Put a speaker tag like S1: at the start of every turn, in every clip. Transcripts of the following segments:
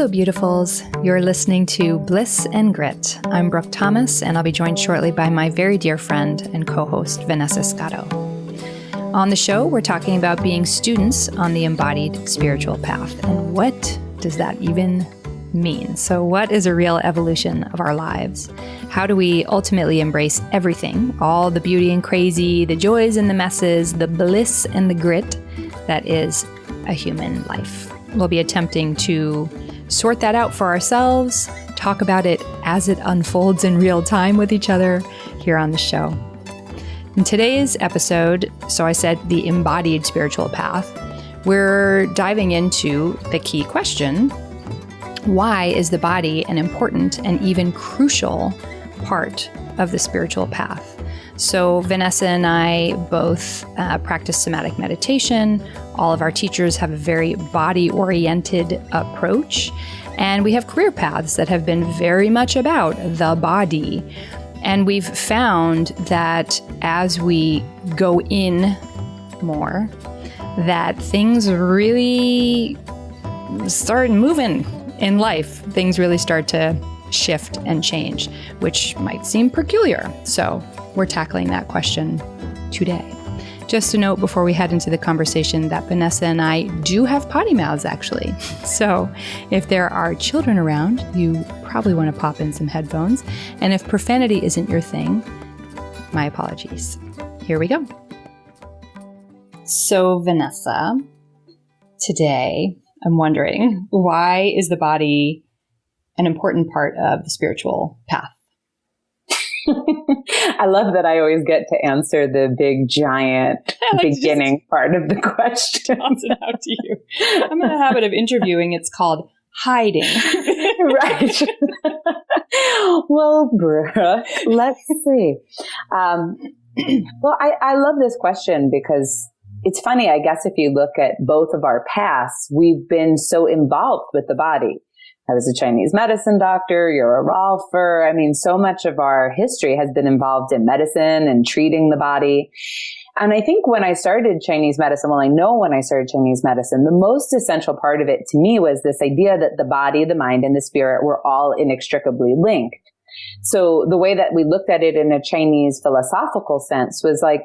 S1: Hello, beautifuls. You're listening to Bliss and Grit. I'm Brooke Thomas, and I'll be joined shortly by my very dear friend and co-host, Vanessa Scotto. On the show, we're talking about being students on the embodied spiritual path. And what does that even mean? So what is a real evolution of our lives? How do we ultimately embrace everything, all the beauty and crazy, the joys and the messes, the bliss and the grit that is a human life? We'll be attempting to sort that out for ourselves, talk about it as it unfolds in real time with each other here on the show. In today's episode, so I said the embodied spiritual path, we're diving into the key question: why is the body an important and even crucial part of the spiritual path? So Vanessa and I both practice somatic meditation. All of our teachers have a very body-oriented approach. And we have career paths that have been very much about the body. And we've found that as we go in more, that things really start moving in life. Things really start to shift and change, which might seem peculiar. So we're tackling that question today. Just a note before we head into the conversation that Vanessa and I do have potty mouths, actually. So if there are children around, you probably want to pop in some headphones. And if profanity isn't your thing, my apologies. Here we go. So Vanessa, today I'm wondering, why is the body an important part of the spiritual path?
S2: I love that I always get to answer the big, giant beginning part of the question.
S1: Toss it out to you. I'm in the habit of interviewing. It's called hiding.
S2: Right. Well, Brooke, let's see. Well, I love this question because it's funny. I guess if you look at both of our pasts, we've been so involved with the body. I was a Chinese medicine doctor. You're a Rolfer. I mean, so much of our history has been involved in medicine and treating the body. And I think when I started Chinese medicine, well, I know when I started Chinese medicine, the most essential part of it to me was this idea that the body, the mind, and the spirit were all inextricably linked. So the way that we looked at it in a Chinese philosophical sense was like,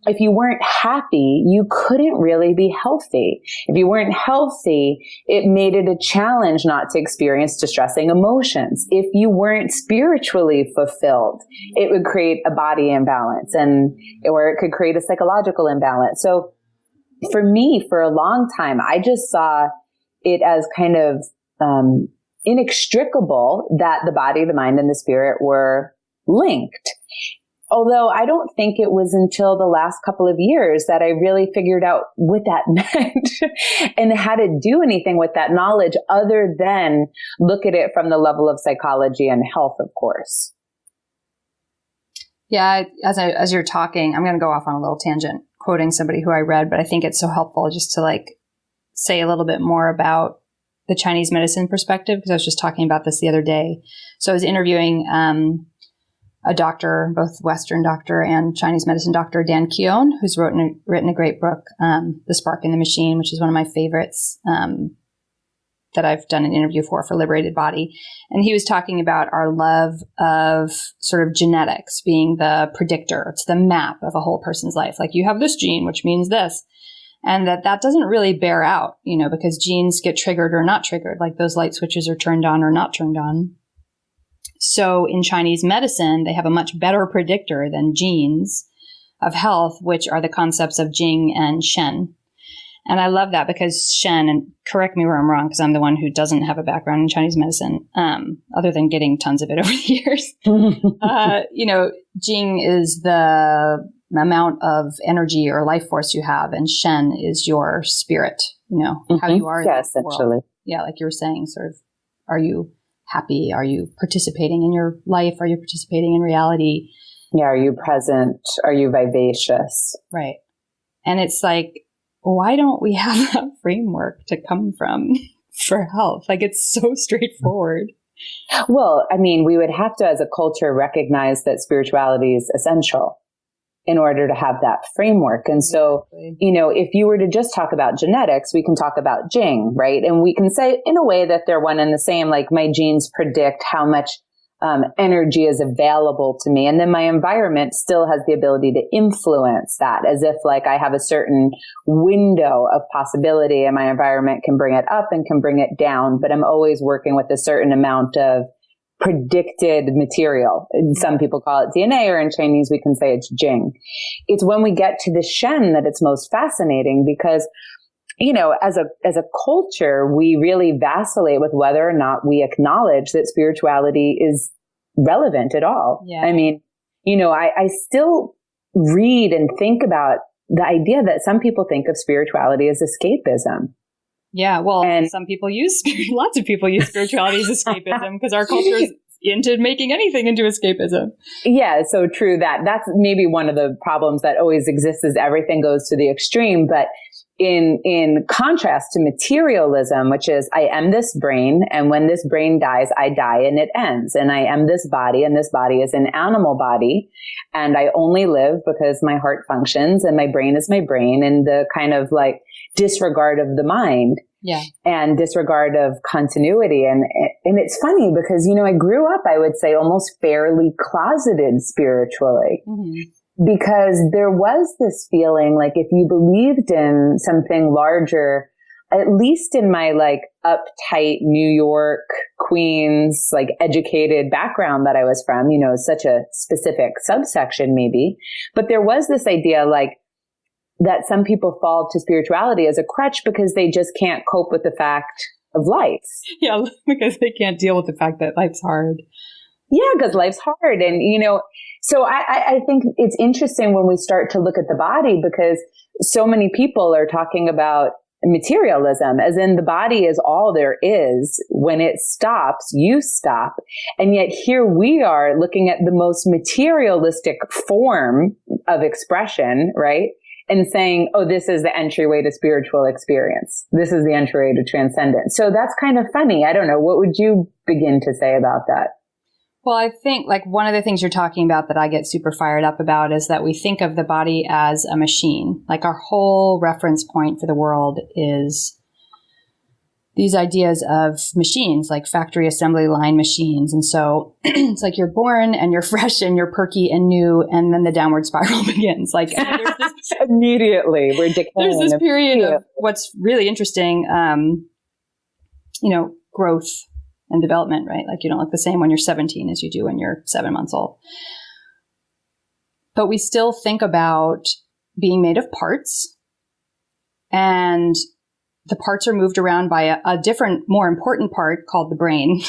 S2: if you weren't happy, you couldn't really be healthy. If you weren't healthy, it made it a challenge not to experience distressing emotions. If you weren't spiritually fulfilled, it would create a body imbalance or it could create a psychological imbalance. So for me, for a long time, I just saw it as kind of inextricable that the body, the mind, and the spirit were linked. Although I don't think it was until the last couple of years that I really figured out what that meant and how to do anything with that knowledge other than look at it from the level of psychology and health, of course.
S1: Yeah, as you're talking, I'm going to go off on a little tangent, quoting somebody who I read, but I think it's so helpful just to say a little bit more about the Chinese medicine perspective, because I was just talking about this the other day. So I was interviewing a doctor, both Western doctor and Chinese medicine doctor, Dan Keown, who's written a great book, The Spark in the Machine, which is one of my favorites that I've done an interview for Liberated Body. And he was talking about our love of sort of genetics being the predictor. It's the map of a whole person's life. Like, you have this gene, which means this. And that doesn't really bear out, because genes get triggered or not triggered. Like, those light switches are turned on or not turned on. So in Chinese medicine, they have a much better predictor than genes of health, which are the concepts of Jing and Shen. And I love that because Shen, and correct me where I'm wrong, because I'm the one who doesn't have a background in Chinese medicine, other than getting tons of it over the years. Jing is the amount of energy or life force you have, and Shen is your spirit, how you are in the
S2: essentially.
S1: world. Yeah, like you were saying, sort of, are you happy? Are you participating in your life? Are you participating in reality?
S2: Yeah. Are you present? Are you vivacious?
S1: Right. And it's like, why don't we have that framework to come from for health? Like, it's so straightforward.
S2: Well, I mean, we would have to, as a culture, recognize that spirituality is essential. in order to have that framework. And so, if you were to just talk about genetics, we can talk about Jing, right? And we can say in a way that they're one and the same, like my genes predict how much energy is available to me. And then my environment still has the ability to influence that, as if like I have a certain window of possibility and my environment can bring it up and can bring it down. But I'm always working with a certain amount of predicted material. Some people call it DNA, or in Chinese, we can say it's Jing. It's when we get to the Shen that it's most fascinating, because as a culture, we really vacillate with whether or not we acknowledge that spirituality is relevant at all.
S1: Yeah.
S2: I mean, I still read and think about the idea that some people think of spirituality as escapism.
S1: Yeah, well, some people lots of people use spirituality as escapism because our culture is into making anything into escapism.
S2: Yeah, so true. That's maybe one of the problems that always exists, is everything goes to the extreme. But in contrast to materialism, which is I am this brain, and when this brain dies, I die and it ends. And I am this body, and this body is an animal body. And I only live because my heart functions and my brain is my brain, and the kind of like disregard of the mind.
S1: Yeah.
S2: And disregard of continuity. And it's funny because, I grew up, I would say, almost fairly closeted spiritually. Mm-hmm. Because there was this feeling like if you believed in something larger, at least in my like uptight New York, Queens, like educated background that I was from, such a specific subsection maybe, but there was this idea like that some people fall to spirituality as a crutch because they just can't cope with the fact of life.
S1: Yeah, because they can't deal with the fact that life's hard.
S2: Yeah, because life's hard. And, so I think it's interesting when we start to look at the body, because so many people are talking about materialism, as in the body is all there is. When it stops, you stop. And yet here we are looking at the most materialistic form of expression, right? And saying, oh, this is the entryway to spiritual experience. This is the entryway to transcendent. So that's kind of funny. I don't know. What would you begin to say about that?
S1: Well, I think like one of the things you're talking about that I get super fired up about is that we think of the body as a machine. Like our whole reference point for the world is these ideas of machines, like factory assembly line machines. And so it's like you're born and you're fresh and you're perky and new, and then the downward spiral begins. Like there's this,
S2: immediately we're decaying.
S1: There's this period of what's really interesting, growth and development, right? Like you don't look the same when you're 17 as you do when you're 7 months old. But we still think about being made of parts, and the parts are moved around by a different, more important part called the brain.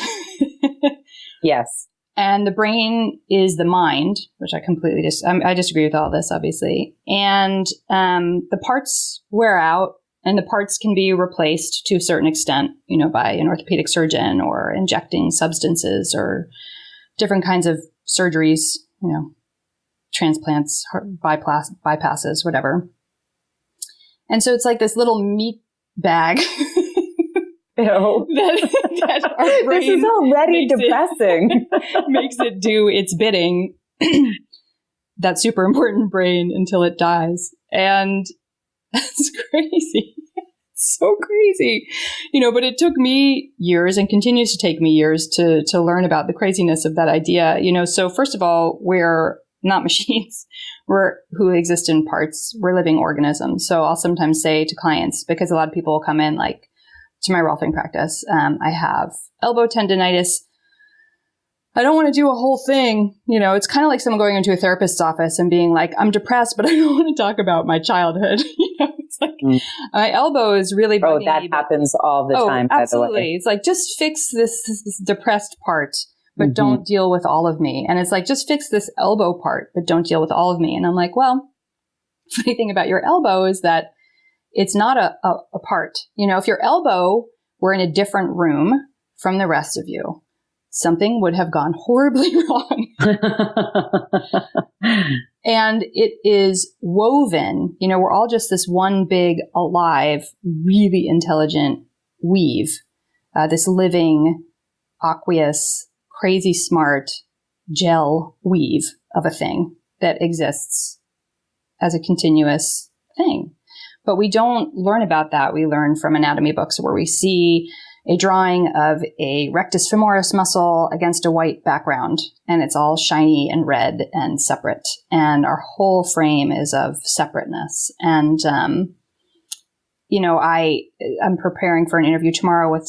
S2: Yes.
S1: And the brain is the mind, which I completely I disagree with all this, obviously. And the parts wear out, and the parts can be replaced to a certain extent, by an orthopedic surgeon or injecting substances or different kinds of surgeries, transplants, bypasses, whatever. And so it's like this little meat bag. that our brain,
S2: this is already depressing.
S1: Makes it do its bidding, that super important brain, until it dies. And that's crazy. It's so crazy. But it took me years and continues to take me years to learn about the craziness of that idea. So first of all, we're not machines. We're who exist in parts. We're living organisms. So I'll sometimes say to clients, because a lot of people will come in like to my Rolfing practice, I have elbow tendinitis. I don't want to do a whole thing. It's kind of like someone going into a therapist's office and being like, I'm depressed, but I don't want to talk about my childhood. It's like my elbow is really bugging me.
S2: Oh, that happens all the time, by the way.
S1: Absolutely. It's like, just fix this depressed part, but don't deal with all of me. And it's like, just fix this elbow part, but don't deal with all of me. And I'm like, well, funny thing about your elbow is that it's not a part. If your elbow were in a different room from the rest of you, something would have gone horribly wrong. And it is woven, we're all just this one big, alive, really intelligent weave, this living, aqueous, crazy smart gel weave of a thing that exists as a continuous thing. But we don't learn about that. We learn from anatomy books where we see a drawing of a rectus femoris muscle against a white background, and it's all shiny and red and separate. And our whole frame is of separateness. And, I'm preparing for an interview tomorrow with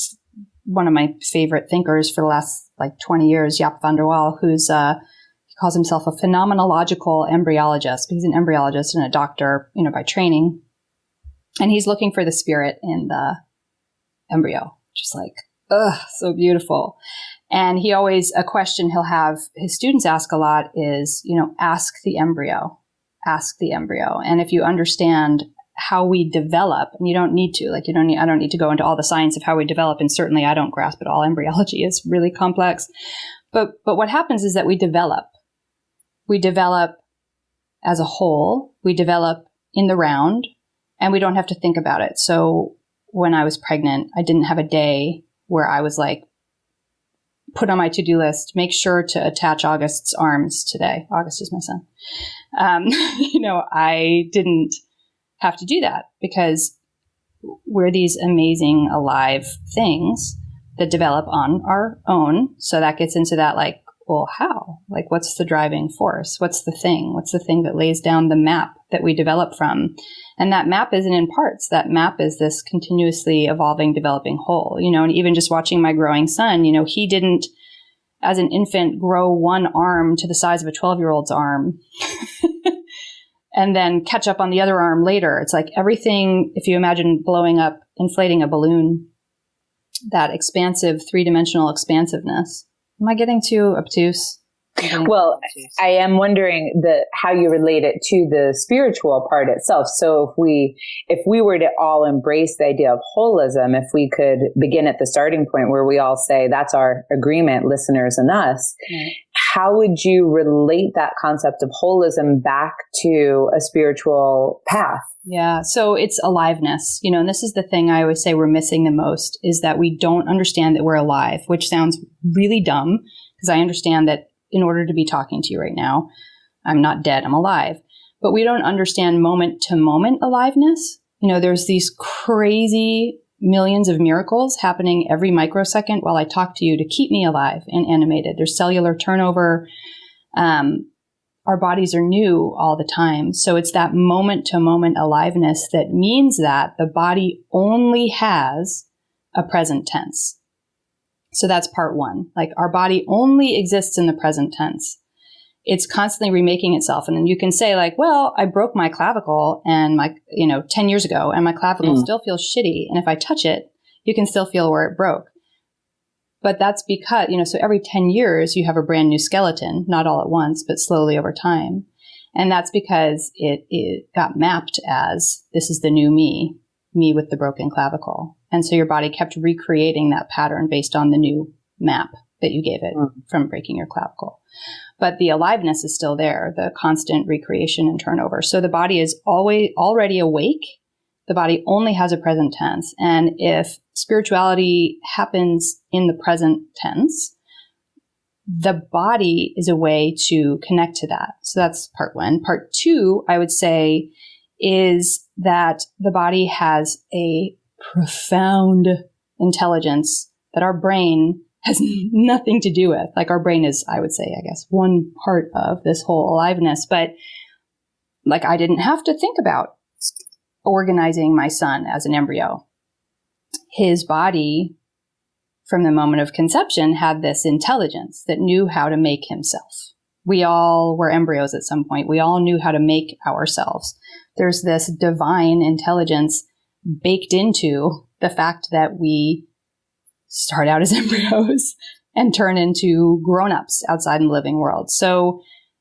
S1: one of my favorite thinkers for the last 20 years, Jaap van der Waal, who's, he calls himself a phenomenological embryologist. He's an embryologist and a doctor, by training. And he's looking for the spirit in the embryo. Just so beautiful. And he always, a question he'll have his students ask a lot is, ask the embryo. And if you understand how we develop, and you don't need to, I don't need to go into all the science of how we develop, and certainly I don't grasp it all. Embryology is really complex. But what happens is that we develop. We develop as a whole. We develop in the round, and we don't have to think about it. So when I was pregnant, I didn't have a day where I was put on my to-do list, make sure to attach August's arms today. August is my son. I didn't have to do that because we're these amazing alive things that develop on our own. So that gets into that how? What's the driving force? What's the thing? What's the thing that lays down the map that we develop from? And that map isn't in parts. That map is this continuously evolving, developing whole, and even just watching my growing son, he didn't, as an infant, grow one arm to the size of a 12-year-old's arm and then catch up on the other arm later. It's everything, if you imagine blowing up, inflating a balloon, that expansive, three-dimensional expansiveness. Am I getting too obtuse?
S2: Well, I am wondering how you relate it to the spiritual part itself. So if we were to all embrace the idea of holism, if we could begin at the starting point where we all say that's our agreement, listeners and us, how would you relate that concept of holism back to a spiritual path?
S1: Yeah. So it's aliveness, and this is the thing I always say we're missing the most, is that we don't understand that we're alive, which sounds really dumb because I understand that in order to be talking to you right now, I'm not dead, I'm alive. But we don't understand moment to moment aliveness. There's these crazy millions of miracles happening every microsecond while I talk to you to keep me alive and animated. There's cellular turnover. Our bodies are new all the time. So it's that moment to moment aliveness that means that the body only has a present tense. So that's part one. Our body only exists in the present tense. It's constantly remaking itself. And then you can say I broke my clavicle and 10 years ago, and my clavicle still feels shitty. And if I touch it, you can still feel where it broke. But that's because, so every 10 years you have a brand new skeleton, not all at once, but slowly over time. And that's because it got mapped as this is the new me with the broken clavicle. And so your body kept recreating that pattern based on the new map that you gave it from breaking your clavicle. But the aliveness is still there, the constant recreation and turnover. So the body is always already awake. The body only has a present tense. And if spirituality happens in the present tense, the body is a way to connect to that. So that's part one. Part two, I would say, is that the body has a profound intelligence that our brain has nothing to do with. Our brain is, I would say, I guess, one part of this whole aliveness. But I didn't have to think about organizing my son as an embryo. His body, from the moment of conception, had this intelligence that knew how to make himself. We all were embryos at some point. We all knew how to make ourselves. There's this divine intelligence baked into the fact that we start out as embryos and turn into grown-ups outside in the living world. So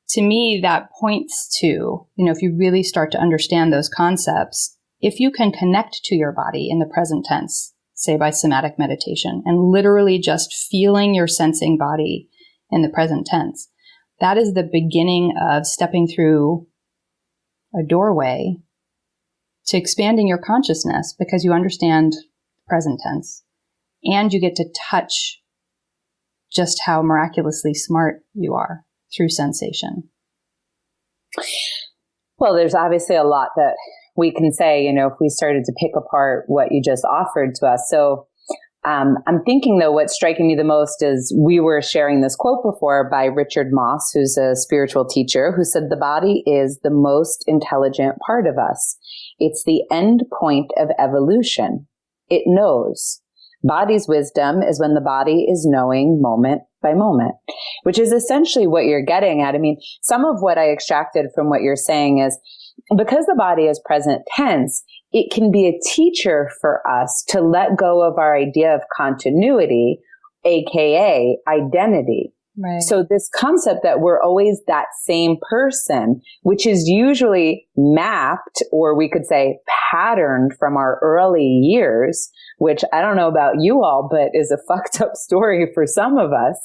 S1: to me, that points to, if you really start to understand those concepts, if you can connect to your body in the present tense, say by somatic meditation, and literally just feeling your sensing body in the present tense, that is the beginning of stepping through a doorway to expanding your consciousness, because you understand present tense and you get to touch just how miraculously smart you are through sensation.
S2: Well, there's obviously a lot that we can say, if we started to pick apart what you just offered to us. So I'm thinking, though, what's striking me the most is we were sharing this quote before by Richard Moss, who's a spiritual teacher, who said the body is the most intelligent part of us. It's the end point of evolution. It knows. Body's wisdom is when the body is knowing moment by moment, which is essentially what you're getting at. I mean, some of what I extracted from what you're saying is because the body is present tense, it can be a teacher for us to let go of our idea of continuity, aka identity.
S1: Right.
S2: So this concept that we're always that same person, which is usually mapped, or we could say patterned from our early years, which I don't know about you all, but is a fucked up story for some of us.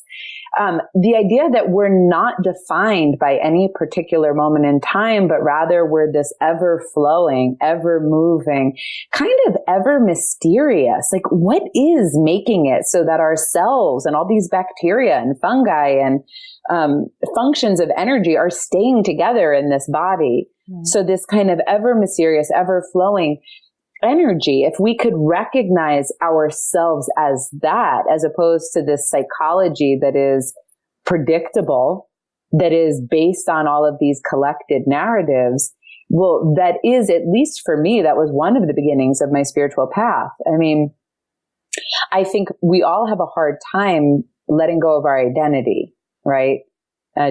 S2: The idea that we're not defined by any particular moment in time, but rather we're this ever flowing, ever moving, kind of ever mysterious. Like, what is making it so that our cells and all these bacteria and fungi and functions of energy are staying together in this body? Mm. So this kind of ever mysterious, ever flowing energy, if we could recognize ourselves as that, as opposed to this psychology that is predictable, that is based on all of these collected narratives, well, that is, at least for me, that was one of the beginnings of my spiritual path. I mean, I think we all have a hard time letting go of our identity, right?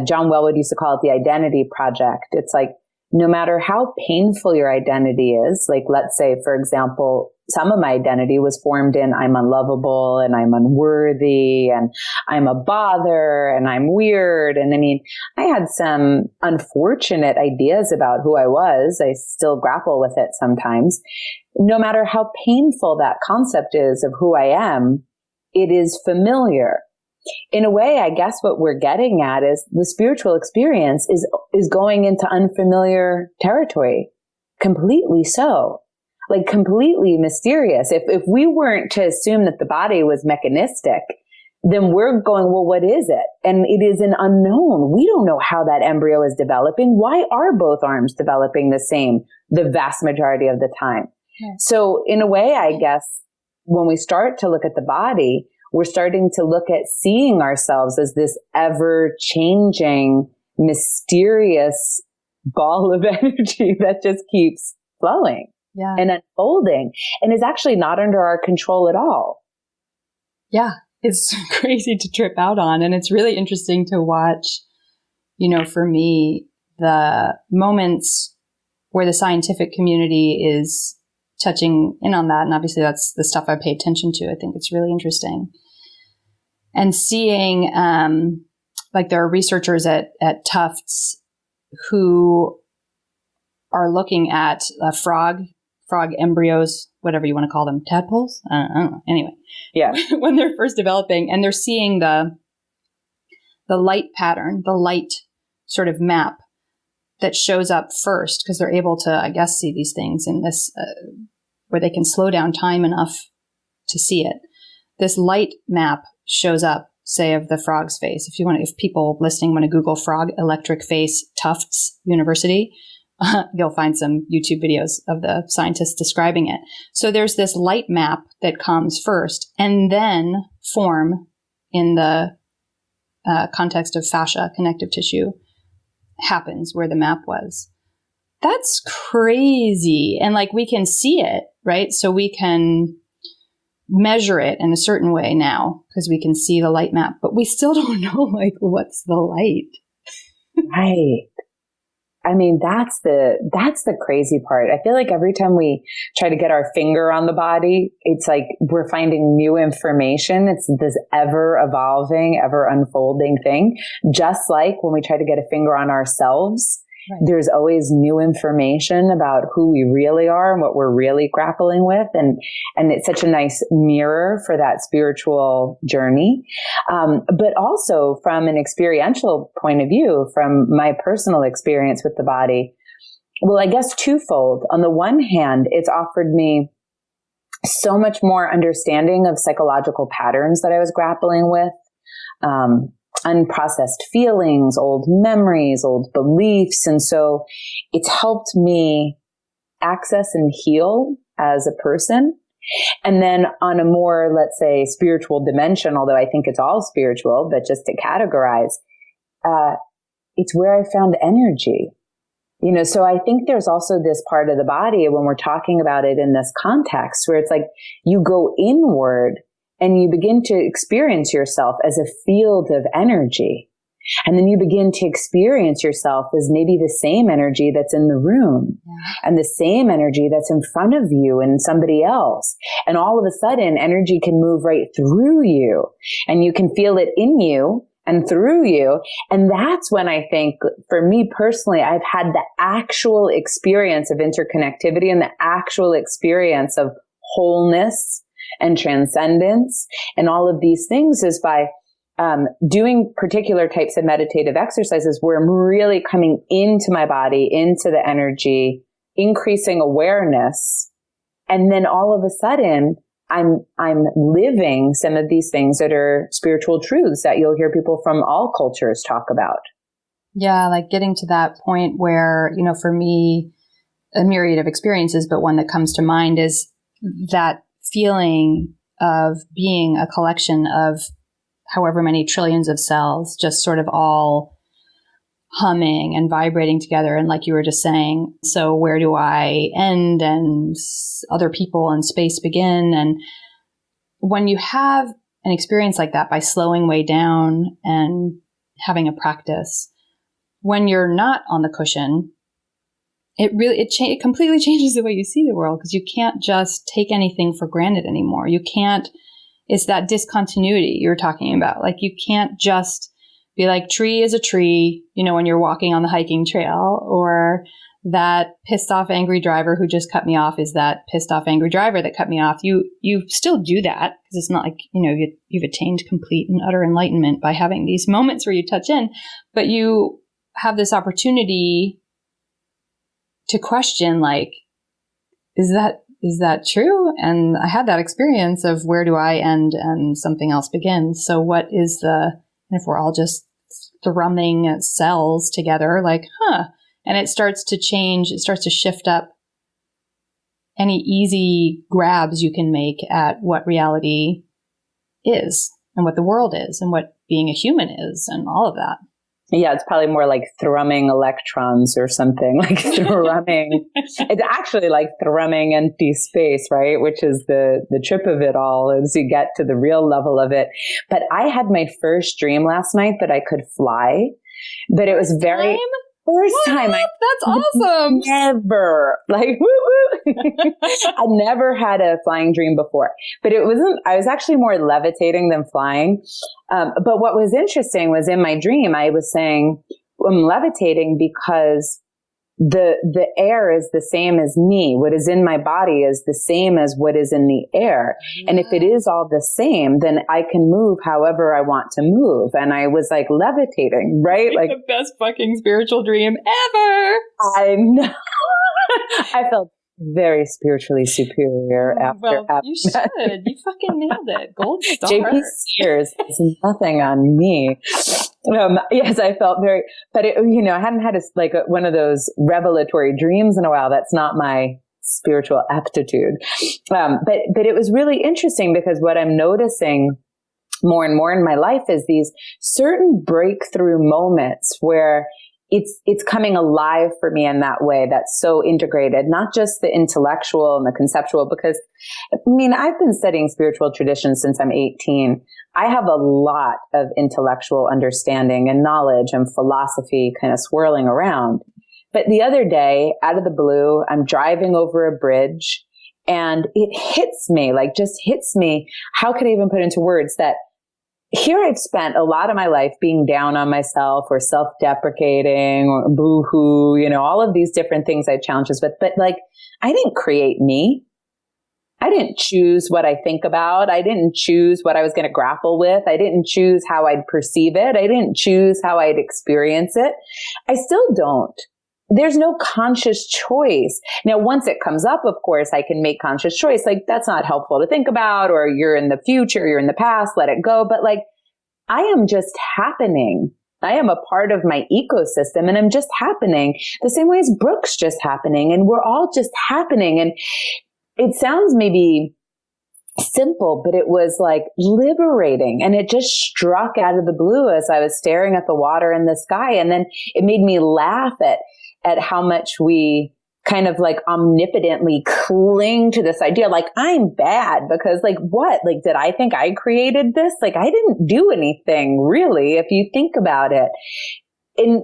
S2: John Welwood used to call it the identity project. It's like, no matter how painful your identity is, like let's say, for example, some of my identity was formed in I'm unlovable and I'm unworthy and I'm a bother and I'm weird. And I mean, I had some unfortunate ideas about who I was. I still grapple with it sometimes. No matter how painful that concept is of who I am, it is familiar. In a way, I guess what we're getting at is the spiritual experience is going into unfamiliar territory. Completely so. Like completely mysterious. If we weren't to assume that the body was mechanistic, then we're going, well, what is it? And it is an unknown. We don't know how that embryo is developing. Why are both arms developing the same the vast majority of the time? Yeah. So in a way, I guess, when we start to look at the body, we're starting to look at seeing ourselves as this ever-changing, mysterious ball of energy that just keeps flowing and unfolding and is actually not under our control at all.
S1: Yeah, it's crazy to trip out on. And it's really interesting to watch, for me, the moments where the scientific community is touching in on that. And obviously that's the stuff I pay attention to. I think it's really interesting. And seeing, there are researchers at Tufts who are looking at frog embryos, whatever you want to call them, tadpoles? I don't know. Anyway.
S2: Yeah.
S1: When they're first developing and they're seeing the light pattern, the light sort of map that shows up first, because they're able to, I guess, see these things in this, where they can slow down time enough to see it. This light map shows up, say, of the frog's face. If people listening want to Google frog electric face Tufts University, you'll find some YouTube videos of the scientists describing it. So there's this light map that comes first and then form in the context of fascia, connective tissue, happens where the map was. That's crazy. And we can see it, right? So we can measure it in a certain way now because we can see the light map, but we still don't know what's the light.
S2: Right. I mean, that's the crazy part. I feel like every time we try to get our finger on the body, it's like we're finding new information. It's this ever evolving, ever unfolding thing. Just like when we try to get a finger on ourselves, right. There's always new information about who we really are and what we're really grappling with. And it's such a nice mirror for that spiritual journey. But also from an experiential point of view, from my personal experience with the body, well, I guess twofold. On the one hand, it's offered me so much more understanding of psychological patterns that I was grappling with. unprocessed feelings, old memories, old beliefs. And so it's helped me access and heal as a person. And then on a more, let's say, spiritual dimension, although I think it's all spiritual, but just to categorize, it's where I found energy. So I think there's also this part of the body when we're talking about it in this context where it's like you go inward and you begin to experience yourself as a field of energy. And then you begin to experience yourself as maybe the same energy that's in the room and the same energy that's in front of you and somebody else. And all of a sudden, energy can move right through you and you can feel it in you and through you. And that's when I think, for me personally, I've had the actual experience of interconnectivity and the actual experience of wholeness and transcendence and all of these things is by doing particular types of meditative exercises where I'm really coming into my body, into the energy, increasing awareness. And then all of a sudden, I'm living some of these things that are spiritual truths that you'll hear people from all cultures talk about.
S1: Yeah, like getting to that point where, for me, a myriad of experiences, but one that comes to mind is that feeling of being a collection of however many trillions of cells, just sort of all humming and vibrating together. And like you were just saying, so where do I end and other people and space begin? And when you have an experience like that by slowing way down and having a practice, when you're not on the cushion, it completely changes the way you see the world because you can't just take anything for granted anymore. It's that discontinuity you were talking about. Like you can't just be like, tree is a tree, when you're walking on the hiking trail, or that pissed off angry driver who just cut me off is that pissed off angry driver that cut me off. You still do that because it's not like, you've attained complete and utter enlightenment by having these moments where you touch in, but you have this opportunity to question, like, is that true? And I had that experience of where do I end and something else begins. So what is if we're all just thrumming cells together, like, and it starts to change, it starts to shift up any easy grabs you can make at what reality is and what the world is and what being a human is and all of that.
S2: Yeah, it's probably more like thrumming electrons or something, like thrumming. It's actually like thrumming empty space, right? Which is the trip of it all as you get to the real level of it. But I had my first dream last night that I could fly, but it was first time.
S1: That's awesome.
S2: Never, like, woo. I never had a flying dream before, but I was actually more levitating than flying. But what was interesting was in my dream, I was saying I'm levitating because the air is the same as me. What is in my body is the same as what is in the air. Yeah. And if it is all the same, then I can move however I want to move. And I was like levitating, right? Like
S1: the best fucking spiritual dream ever.
S2: I know. I felt very spiritually superior after
S1: you should. You fucking nailed it. Gold star.
S2: JP Sears is nothing on me. Yes, I felt very, but I hadn't had one of those revelatory dreams in a while. That's not my spiritual aptitude. But it was really interesting because what I'm noticing more and more in my life is these certain breakthrough moments where it's coming alive for me in that way that's so integrated, not just the intellectual and the conceptual, because I've been studying spiritual traditions since I'm 18. I have a lot of intellectual understanding and knowledge and philosophy kind of swirling around. But the other day, out of the blue, I'm driving over a bridge and it hits me, how could I even put into words that here I've spent a lot of my life being down on myself or self-deprecating or boo-hoo, all of these different things I challenges with. But I didn't create me. I didn't choose what I think about. I didn't choose what I was going to grapple with. I didn't choose how I'd perceive it. I didn't choose how I'd experience it. I still don't. There's no conscious choice. Now, once it comes up, of course, I can make conscious choice. Like, that's not helpful to think about, or you're in the future, you're in the past, let it go. But I am just happening. I am a part of my ecosystem and I'm just happening the same way as Brooke's just happening. And we're all just happening. And it sounds maybe simple, but it was like liberating. And it just struck out of the blue as I was staring at the water and the sky. And then it made me laugh at how much we kind of like omnipotently cling to this idea, like I'm bad because like what? Like, did I think I created this? Like I didn't do anything really, if you think about it. And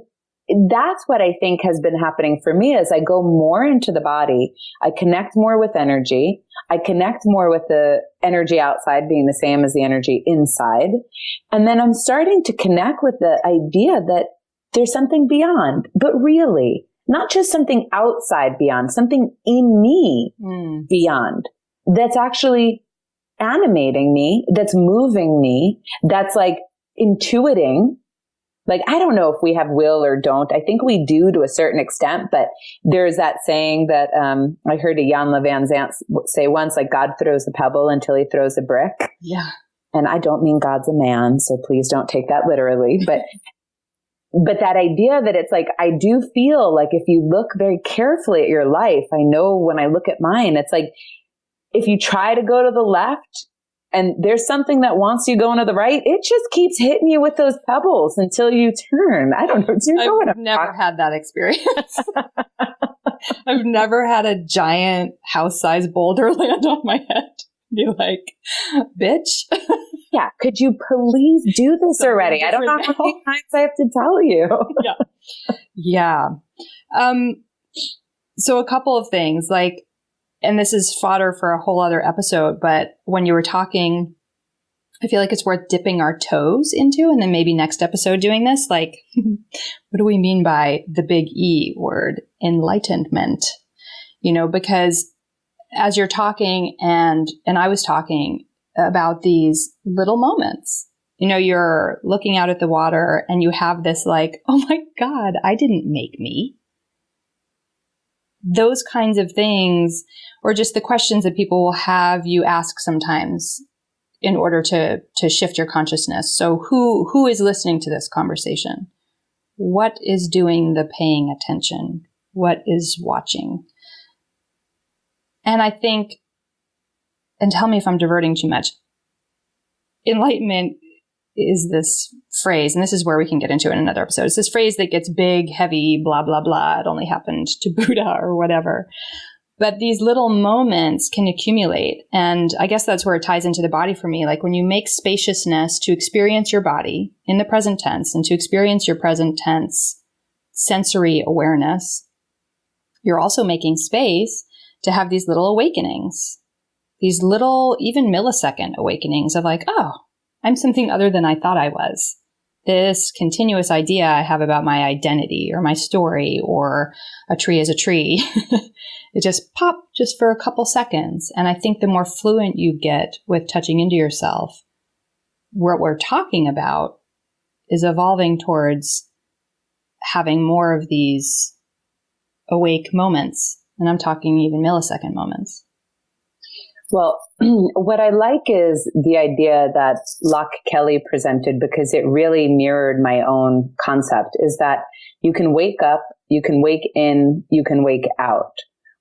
S2: that's what I think has been happening for me as I go more into the body. I connect more with energy. I connect more with the energy outside being the same as the energy inside. And then I'm starting to connect with the idea that there's something beyond, but really not just something outside beyond, something in me beyond that's actually animating me, that's moving me, that's like intuiting. Like, I don't know if we have will or don't. I think we do to a certain extent, but there's that saying that I heard a Jan Van Zant say once, like God throws a pebble until he throws a brick.
S1: Yeah.
S2: And I don't mean God's a man, so please don't take that literally. But that idea that it's like, I do feel like if you look very carefully at your life, I know when I look at mine, it's like, if you try to go to the left and there's something that wants you going to the right, it just keeps hitting you with those pebbles until you turn. I don't know. Do you know what
S1: I've never had that experience. I've never had a giant house-sized boulder land on my head. Be like, bitch.
S2: Yeah. Could you please do this already? I don't know how many times I have to tell you.
S1: Yeah. So a couple of things, like, and this is fodder for a whole other episode, but when you were talking, I feel like it's worth dipping our toes into, and then maybe next episode doing this, like, what do we mean by the big E word, enlightenment? You know, because as you're talking and I was talking about these little moments, you know, you're looking out at the water and you have this like, oh my God, I didn't make me. Those kinds of things, or just the questions that people will have you ask sometimes in order to shift your consciousness. So who is listening to this conversation? What is doing the paying attention? What is watching? And I think, and tell me if I'm diverting too much, enlightenment is this phrase, and this is where we can get into it in another episode. It's this phrase that gets big, heavy, blah, blah, blah. It only happened to Buddha or whatever. But these little moments can accumulate. And I guess that's where it ties into the body for me. Like when you make spaciousness to experience your body in the present tense and to experience your present tense sensory awareness, you're also making space to have these little awakenings, these little, even millisecond awakenings of like, oh, I'm something other than I thought I was. This continuous idea I have about my identity or my story or a tree is a tree, it just popped just for a couple seconds. And I think the more fluent you get with touching into yourself, what we're talking about is evolving towards having more of these awake moments. And I'm talking even millisecond moments.
S2: Well, what I like is the idea that Locke Kelly presented, because it really mirrored my own concept, is that you can wake up, you can wake in, you can wake out.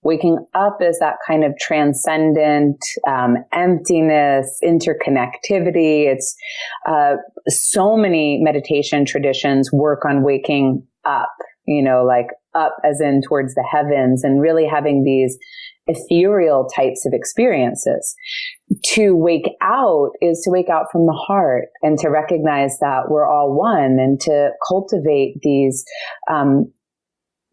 S2: Waking up is that kind of transcendent emptiness, interconnectivity. It's so many meditation traditions work on waking up, you know, like up as in towards the heavens, and really having these ethereal types of experiences. To wake out is to wake out from the heart and to recognize that we're all one, and to cultivate these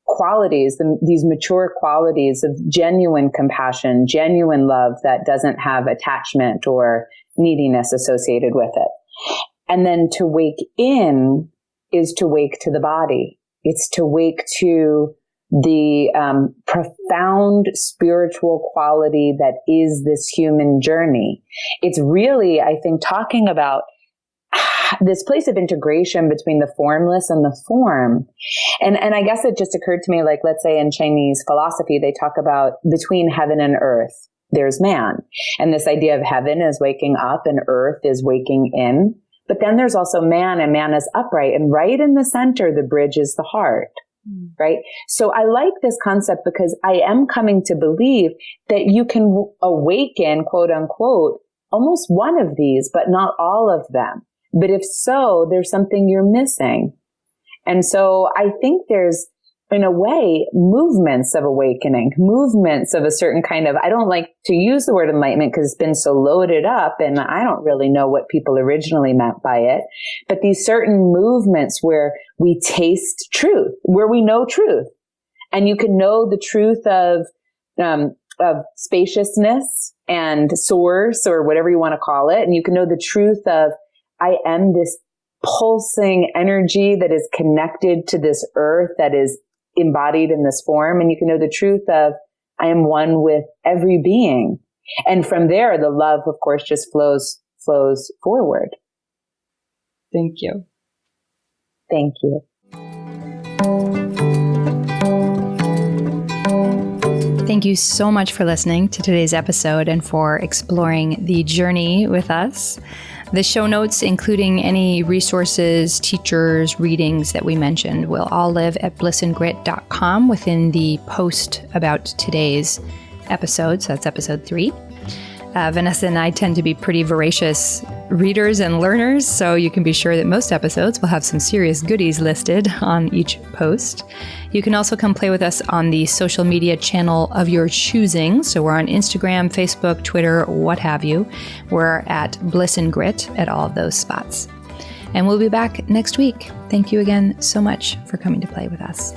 S2: qualities, these mature qualities of genuine compassion, genuine love that doesn't have attachment or neediness associated with it. And then to wake in is to wake to the body. It's to wake to the profound spiritual quality that is this human journey. It's really, I think, talking about this place of integration between the formless and the form. And I guess it just occurred to me, like, let's say in Chinese philosophy, they talk about between heaven and earth, there's man. And this idea of heaven is waking up and earth is waking in. But then there's also man, and man is upright, and right in the center, the bridge is the heart. Right? So I like this concept because I am coming to believe that you can awaken, quote unquote, almost one of these, but not all of them. But if so, there's something you're missing. And so I think there's, in a way, movements of awakening, movements of a certain kind of, I don't like to use the word enlightenment because it's been so loaded up and I don't really know what people originally meant by it. But these certain movements where we taste truth, where we know truth, and you can know the truth of spaciousness and source or whatever you want to call it. And you can know the truth of, I am this pulsing energy that is connected to this earth that is embodied in this form. And you can know the truth of, I am one with every being. And from there, the love, of course, just flows forward.
S1: Thank you.
S2: Thank you.
S1: Thank you so much for listening to today's episode and for exploring the journey with us. The show notes, including any resources, teachers, readings that we mentioned, will all live at blissandgrit.com within the post about today's episode. So that's episode 3. Vanessa and I tend to be pretty voracious readers and learners, so you can be sure that most episodes will have some serious goodies listed on each post. You can also come play with us on the social media channel of your choosing. So we're on Instagram, Facebook, Twitter, what have you. We're at Bliss and Grit at all of those spots. And we'll be back next week. Thank you again so much for coming to play with us.